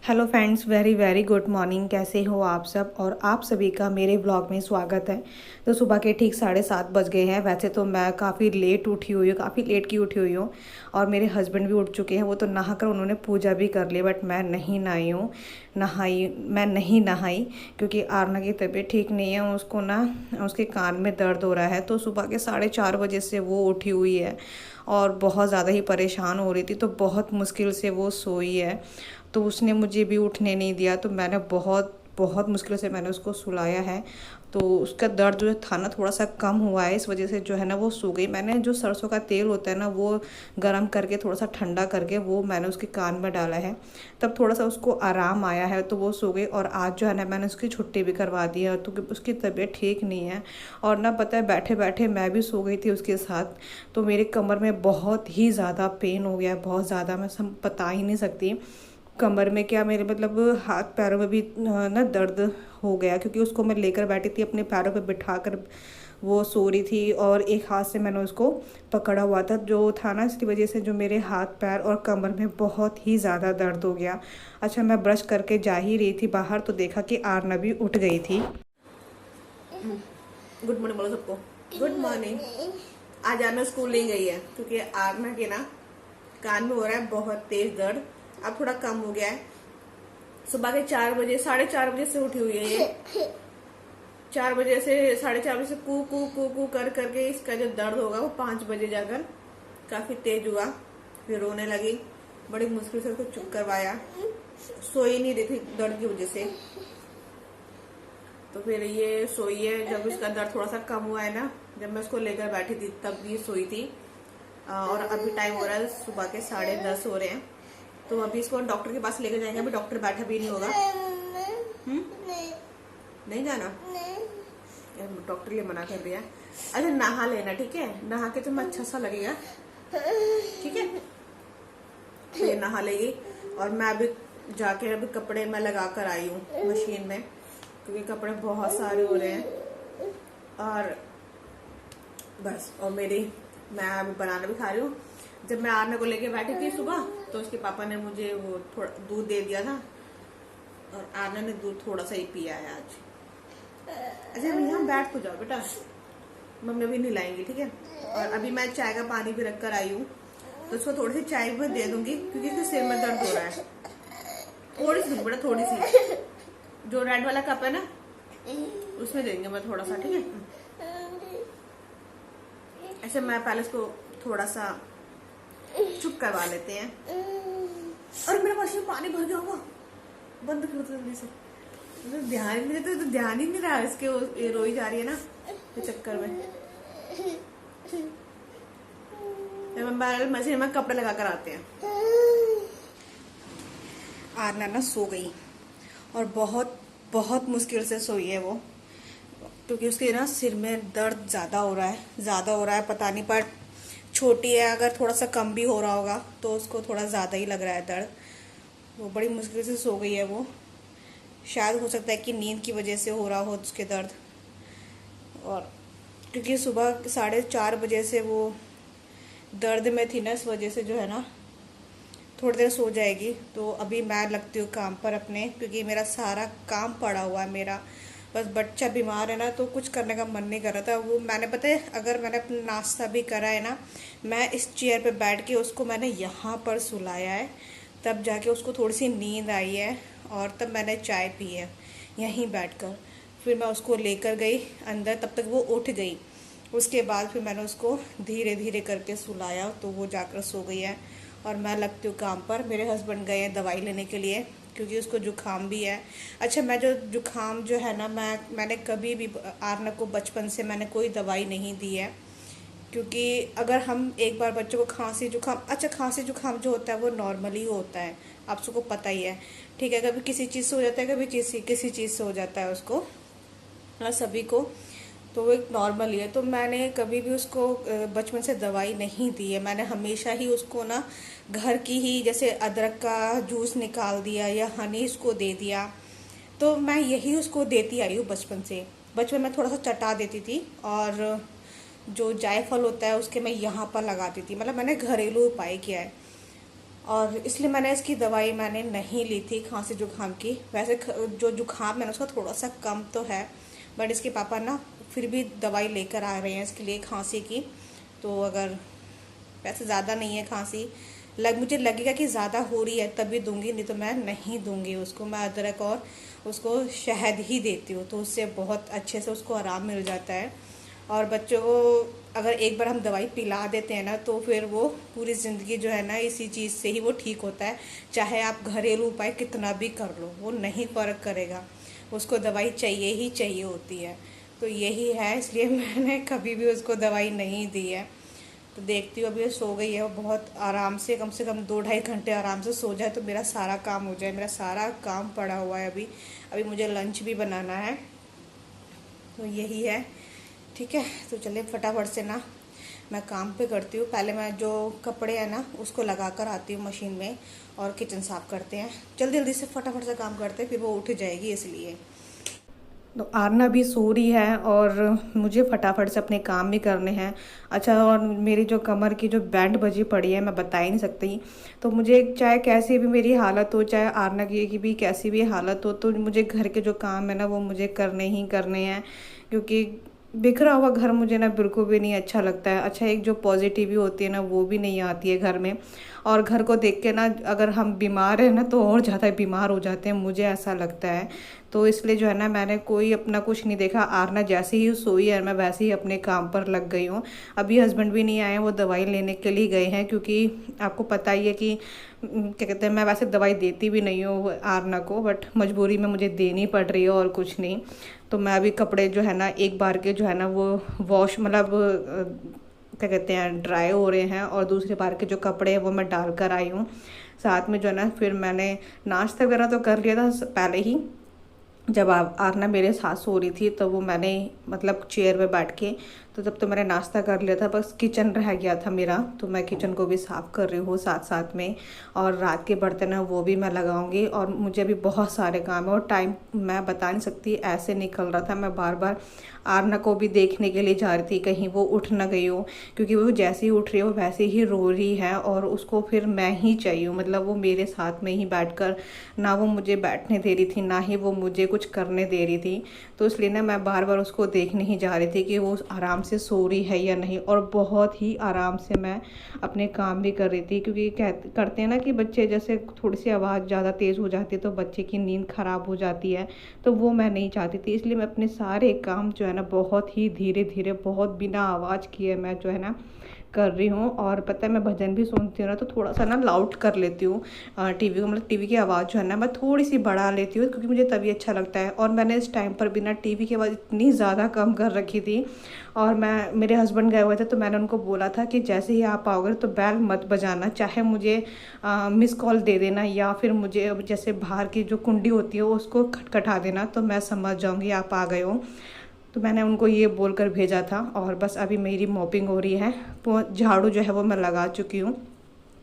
Hello friends, very very good morning. कैसे हो आप सब? और आप सभी का मेरे ब्लॉग में स्वागत है। तो सुबह के ठीक 7:30 बज गए हैं। वैसे तो मैं काफ़ी लेट उठी हुई हूँ, काफ़ी लेट की उठी हुई हूँ। और मेरे हस्बैंड भी उठ चुके हैं। वो तो नहाकर उन्होंने पूजा भी कर ली, बट मैं नहीं नहाई हूँ। मैं नहीं नहाई क्योंकि आरना की तबीयत ठीक नहीं है। उसको ना उसके कान में दर्द हो रहा है। तो सुबह के 4:30 बजे से वो उठी हुई है और बहुत ज़्यादा ही परेशान हो रही थी। तो बहुत मुश्किल से वो सोई है। तो उसने मुझे भी उठने नहीं दिया। तो मैंने बहुत बहुत मुश्किल से मैंने उसको सुलाया है। तो उसका दर्द जो था ना थोड़ा सा कम हुआ है। इस वजह से जो है ना वो सो गई। मैंने जो सरसों का तेल होता है ना वो गर्म करके थोड़ा सा ठंडा करके वो मैंने उसके कान में डाला है। तब थोड़ा सा उसको आराम आया है तो वो सो गई। और आज जो है ना मैंने उसकी छुट्टी भी करवा दी है तो उसकी तबीयत ठीक नहीं है। और ना पता है बैठे बैठे मैं भी सो गई थी उसके साथ। तो मेरे कमर में बहुत ही ज़्यादा पेन हो गया, बहुत ज़्यादा। मैं बता ही नहीं सकती कमर में क्या, मेरे मतलब हाथ पैरों में भी ना दर्द हो गया। क्योंकि उसको मैं लेकर बैठी थी, अपने पैरों पे बिठा कर वो सो रही थी और एक हाथ से मैंने उसको पकड़ा हुआ था जो था ना। इसकी वजह से जो मेरे हाथ पैर और कमर में बहुत ही ज़्यादा दर्द हो गया। अच्छा, मैं ब्रश करके जा ही रही थी बाहर तो देखा कि आरना भी उठ गई थी। गुड मॉर्निंग बोलो सबको। Good morning. आज आरना स्कूल नहीं गई है क्योंकि आरना के ना कान में हो रहा है बहुत तेज दर्द। अब थोड़ा कम हो गया है। सुबह के 4 बजे, 4:30 बजे से उठी हुई है ये। 4 बजे से 4:30 बजे से कू कू कू कू कर करके इसका जो दर्द होगा वो 5 बजे जाकर काफी तेज हुआ। फिर रोने लगी। बड़ी मुश्किल से उसको चुप करवाया। सोई नहीं रही थी दर्द की वजह से। तो फिर ये सोई है। जब इसका दर्द थोड़ा सा कम हुआ है ना, जब मैं उसको लेकर बैठी थी तब ये सोई थी। और अभी टाइम हो रहा है सुबह के 10:30 हो रहे हैं। तो अभी इसको डॉक्टर के पास लेकर जाएंगे। अभी डॉक्टर बैठा भी नहीं होगा। नहीं जाना? डॉक्टर ये मना कर दिया। अच्छा, नहा लेना, ठीक है? नहा के तुम्हें अच्छा सा लगेगा, ठीक है? तो ये नहा लेगी। और मैं अभी जाके अभी कपड़े मैं लगा कर आई हूँ मशीन में क्योंकि कपड़े बहुत सारे हो रहे हैं। और बस, और मैं अभी बनाना भी खा रही हूँ। जब मैं आरना को लेके बैठी थी सुबह तो उसके पापा ने मुझे वो थोड़ा दूध दे दिया था और आरना ने दूध थोड़ा सा ही पिया है आज। अच्छा, यहाँ बैठ को जाओ बेटा, मम्मी अभी नहीं लाएंगी, ठीक है? और अभी मैं चाय का पानी भी रख कर आई हूँ तो उसको थोड़ी सी चाय भी दे दूंगी क्योंकि इसके सिर में दर्द हो रहा है। थोड़ी सी बेटा, थोड़ी सी। जो रेड वाला कप है ना उसमें देंगे मैं थोड़ा सा, ठीक है? ऐसे मैं पहले इसको थोड़ा सा चुप करवा लेते हैं। और मेरे पास में पानी भर गया होगा, बंद कर दो जल्दी से। ध्यान ही नहीं देते तो ध्यान ही नहीं रहा इसके। ये रोई जा रही है ना तो चक्कर में। मशीन में कपड़े लगा कर आते हैं। आरना ना सो गई और बहुत बहुत मुश्किल से सोई है वो क्योंकि उसके ना सिर में दर्द ज़्यादा हो रहा है पता नहीं। पर छोटी है, अगर थोड़ा सा कम भी हो रहा होगा तो उसको थोड़ा ज़्यादा ही लग रहा है दर्द। वो बड़ी मुश्किल से सो गई है वो। शायद हो सकता है कि नींद की वजह से हो रहा हो उसके दर्द। और क्योंकि सुबह 4:30 बजे से वो दर्द में थी ना, इस वजह से जो है ना थोड़ी देर सो जाएगी। तो अभी मैं लगती हूँ काम पर अपने, क्योंकि मेरा सारा काम पड़ा हुआ है मेरा। बस बच्चा बीमार है ना तो कुछ करने का मन नहीं कर रहा था। वो मैंने पता है, अगर मैंने अपना नाश्ता भी करा है ना, मैं इस चेयर पे बैठ के उसको मैंने यहाँ पर सुलाया है। तब जाके उसको थोड़ी सी नींद आई है और तब मैंने चाय पी है यहीं बैठकर। फिर मैं उसको लेकर गई अंदर, तब तक वो उठ गई। उसके बाद फिर मैंने उसको धीरे धीरे करके सुलाया तो वो जाकर सो गई है। और मैं लगती हूँ काम पर। मेरे हस्बैंड गए हैं दवाई लेने के लिए क्योंकि उसको जुकाम भी है। अच्छा, मैं जो जुकाम जो है ना, मैंने कभी भी आरना को बचपन से मैंने कोई दवाई नहीं दी है। क्योंकि अगर हम एक बार बच्चों को खांसी जुकाम, अच्छा खांसी जुकाम जो होता है वो नॉर्मली होता है, आप सबको पता ही है, ठीक है? कभी किसी चीज़ से हो जाता है, कभी किसी चीज़ से हो जाता है उसको, सभी को। तो वो एक नॉर्मल ही है। तो मैंने कभी भी उसको बचपन से दवाई नहीं दी है। मैंने हमेशा ही उसको ना घर की ही, जैसे अदरक का जूस निकाल दिया या हनी उसको दे दिया। तो मैं यही उसको देती आई हूँ बचपन से। बचपन में थोड़ा सा चटा देती थी और जो जायफल होता है उसके मैं यहाँ पर लगाती थी। मतलब मैंने घरेलू उपाय किया है। और इसलिए मैंने इसकी दवाई मैंने नहीं ली थी खांसी जुकाम की। वैसे जो जुकाम है ना उसका थोड़ा सा कम तो है, बट इसके पापा ना फिर भी दवाई लेकर आ रहे हैं इसके लिए खांसी की। तो अगर वैसे ज़्यादा नहीं है खांसी, मुझे लगेगा कि ज़्यादा हो रही है तभी दूंगी, नहीं तो मैं नहीं दूंगी उसको। मैं अदरक और उसको शहद ही देती हूँ, तो उससे बहुत अच्छे से उसको आराम मिल जाता है। और बच्चों को अगर एक बार हम दवाई पिला देते हैं ना तो फिर वो पूरी ज़िंदगी जो है ना इसी चीज़ से ही वो ठीक होता है। चाहे आप घरेलू उपाय कितना भी कर लो वो नहीं फ़र्क करेगा, उसको दवाई चाहिए ही चाहिए होती है। तो यही है, इसलिए मैंने कभी भी उसको दवाई नहीं दी है। तो देखती हूँ अभी वो सो गई है, वो बहुत आराम से कम 2-2.5 घंटे आराम से सो जाए तो मेरा सारा काम हो जाए। मेरा सारा काम पड़ा हुआ है अभी, अभी मुझे लंच भी बनाना है। तो यही है, ठीक है। तो चलिए फटाफट से ना मैं काम पे करती हूँ। पहले मैं जो कपड़े हैं ना उसको लगा कर आती हूँ मशीन में, और किचन साफ़ करते हैं। जल्दी जल्दी से फटाफट से काम करते हैं, फिर वो उठ जाएगी इसलिए। तो आरना भी सो रही है और मुझे फटाफट से अपने काम भी करने हैं। अच्छा, और मेरी जो कमर की जो बैंड बजी पड़ी है मैं बता ही नहीं सकती। तो मुझे चाहे कैसी भी मेरी हालत हो, चाहे आरना की भी कैसी भी हालत हो, तो मुझे घर के जो काम है ना वो मुझे करने ही करने हैं। क्योंकि बिखरा हुआ घर मुझे ना बिल्कुल भी नहीं अच्छा लगता है। अच्छा, एक जो पॉजिटिव होती है ना वो भी नहीं आती है घर में। और घर को देख के ना अगर हम बीमार हैं ना तो और ज़्यादा बीमार हो जाते हैं, मुझे ऐसा लगता है। तो इसलिए जो है ना मैंने कोई अपना कुछ नहीं देखा। आरना जैसे ही सोई है मैं वैसे ही अपने काम पर लग गई हूँ। अभी हस्बैंड भी नहीं आए हैं, वो दवाई लेने के लिए गए हैं। क्योंकि आपको पता ही है कि क्या कहते हैं, मैं वैसे दवाई देती भी नहीं हूँ आरना को, बट मजबूरी में मुझे देनी पड़ रही है और कुछ नहीं। तो मैं अभी कपड़े जो है ना एक बार के जो है ना वो वॉश मतलब क्या कहते हैं ड्राई हो रहे हैं, और दूसरे बार के जो कपड़े हैं वो मैं डाल कर आई हूँ। साथ में जो है ना फिर मैंने नाश्ता वगैरह तो कर लिया था पहले ही। जब आरना मेरे साथ सो रही थी तो वो मैंने मतलब चेयर पे बैठ के, तो जब तो मैंने नाश्ता कर लिया था, बस किचन रह गया था मेरा, तो मैं किचन को भी साफ़ कर रही हूँ साथ साथ में। और रात के बर्तन हैं वो भी मैं लगाऊंगी। और मुझे भी बहुत सारे काम है और टाइम मैं बता नहीं सकती, ऐसे निकल रहा था। मैं बार बार आरना को भी देखने के लिए जा रही थी कहीं वो उठ ना गई हो, क्योंकि वो जैसे ही उठ रही है वो वैसे ही रो रही है और उसको फिर मैं ही चाहिए हूँ। मतलब वो मेरे साथ में ही बैठकर, ना वो मुझे बैठने दे रही थी ना ही वो मुझे कुछ करने दे रही थी। तो इसलिए ना मैं बार बार उसको देखने ही जा रही थी कि वो आराम से सो रही है या नहीं। और बहुत ही आराम से मैं अपने काम भी कर रही थी, क्योंकि करते हैं ना कि बच्चे जैसे थोड़ी सी आवाज़ ज़्यादा तेज़ हो जाती है तो बच्चे की नींद ख़राब हो जाती है। तो वो मैं नहीं चाहती थी, इसलिए मैं अपने सारे काम जो है ना बहुत ही धीरे धीरे, बहुत बिना आवाज़ किए मैं जो है ना कर रही हूँ। और पता है मैं भजन भी सुनती हूँ ना तो थोड़ा सा ना लाउड कर लेती हूँ टीवी को, मतलब टीवी की आवाज़ जो है ना मैं थोड़ी सी बढ़ा लेती हूँ, क्योंकि मुझे तभी अच्छा लगता है। और मैंने इस टाइम पर बिना टीवी की आवाज़ इतनी ज़्यादा कम कर रखी थी। और मेरे हस्बैंड गए हुए थे तो मैंने उनको बोला था कि जैसे ही आप आओगे तो बेल मत बजाना, चाहे मुझे मिस कॉल दे देना, या फिर मुझे जैसे बाहर की जो कुंडी होती है उसको खटखटा देना, तो मैं समझ जाऊँगी आप आ गए हो। तो मैंने उनको ये बोलकर भेजा था। और बस अभी मेरी मॉपिंग हो रही है, झाड़ू जो है वो मैं लगा चुकी हूँ,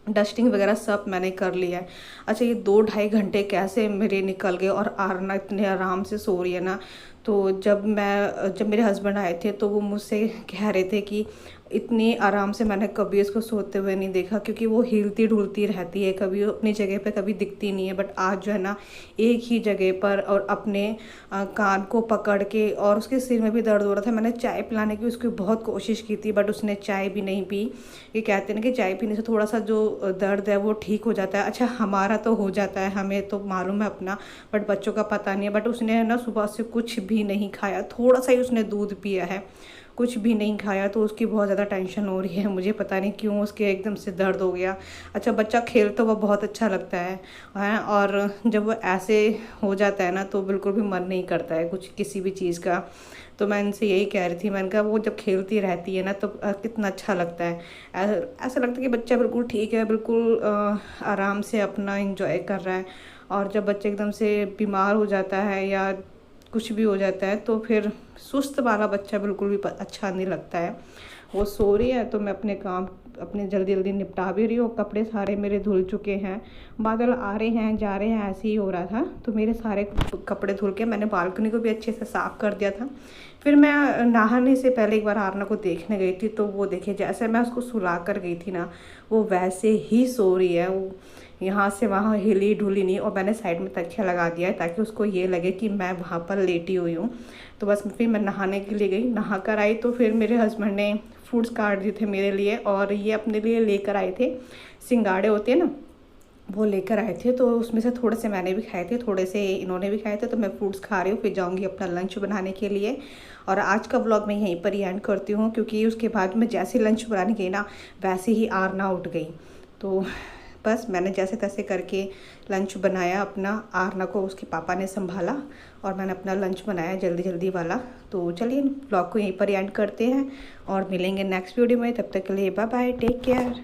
डस्टिंग वगैरह सब मैंने कर लिया है। अच्छा, ये 2-2.5 घंटे कैसे मेरे निकल गए और आरना इतने आराम से सो रही है ना। तो जब मेरे हस्बैंड आए थे तो वो मुझसे कह रहे थे कि इतनी आराम से मैंने कभी इसको सोते हुए नहीं देखा, क्योंकि वो हिलती डुलती रहती है, कभी अपनी जगह पे कभी दिखती नहीं है। बट आज जो है ना एक ही जगह पर और अपने कान को पकड़ के, और उसके सिर में भी दर्द हो रहा था। मैंने चाय पिलाने की उसकी बहुत कोशिश की थी, बट उसने चाय भी नहीं पी। ये कहते हैं ना कि चाय पीने से थोड़ा सा जो दर्द है वो ठीक हो जाता है। अच्छा, हमारा तो हो जाता है, हमें तो मालूम है अपना, बट बच्चों का पता नहीं है। बट उसने ना सुबह से कुछ भी नहीं खाया, थोड़ा सा ही उसने दूध पिया है, कुछ भी नहीं खाया। तो उसकी बहुत ज़्यादा टेंशन हो रही है, मुझे पता नहीं क्यों उसके एकदम से दर्द हो गया। अच्छा, बच्चा खेल तो वह बहुत अच्छा लगता है, और जब वो ऐसे हो जाता है ना तो बिल्कुल भी मन नहीं करता है कुछ किसी भी चीज़ का। तो मैं इनसे यही कह रही थी, मैंने कहा वो जब खेलती रहती है ना तो कितना अच्छा लगता है। ऐसा लगता है कि बच्चा बिल्कुल ठीक है, बिल्कुल आराम से अपना इंजॉय कर रहा है। और जब बच्चा एकदम से बीमार हो जाता है या कुछ भी हो जाता है तो फिर सुस्त वाला बच्चा बिल्कुल भी अच्छा नहीं लगता है। वो सो रही है तो मैं अपने काम अपने जल्दी जल्दी निपटा भी रही हूँ। कपड़े सारे मेरे धुल चुके हैं, बादल आ रहे हैं जा रहे हैं, ऐसे ही हो रहा था। तो मेरे सारे कपड़े धुल के मैंने बालकनी को भी अच्छे से साफ़ कर दिया था। फिर मैं नहाने से पहले एक बार आरना को देखने गई थी, तो वो देखिए जैसे मैं उसको सुला कर गई थी ना, वो वैसे ही सो रही है। वो यहाँ से वहाँ हिली ढुली नहीं, और मैंने साइड में तकिया लगा दिया है ताकि उसको ये लगे कि मैं वहाँ पर लेटी हुई हूँ। तो बस फिर मैं नहाने के लिए गई, नहा कर आई तो फिर मेरे हस्बैंड ने फ्रूट्स काट दिए थे मेरे लिए, और ये अपने लिए लेकर आए थे, सिंगाड़े होते हैं ना, वो लेकर आए थे। तो उसमें से थोड़े से मैंने भी खाए थे, थोड़े से इन्होंने भी खाए थे। तो मैं फ्रूट्स खा रही हूँ, फिर जाऊँगी अपना लंच बनाने के लिए। और आज का व्लॉग मैं यहीं पर ही एंड करती हूँ, क्योंकि उसके बाद मैं जैसे लंच बनाने गई ना, वैसे ही आरना उठ गई। तो बस मैंने जैसे तैसे करके लंच बनाया अपना। आरना को उसके पापा ने संभाला और मैंने अपना लंच बनाया जल्दी जल्दी वाला। तो चलिए व्लॉग को यहीं पर एंड करते हैं और मिलेंगे नेक्स्ट वीडियो में। तब तक के लिए बाय बाय, टेक केयर।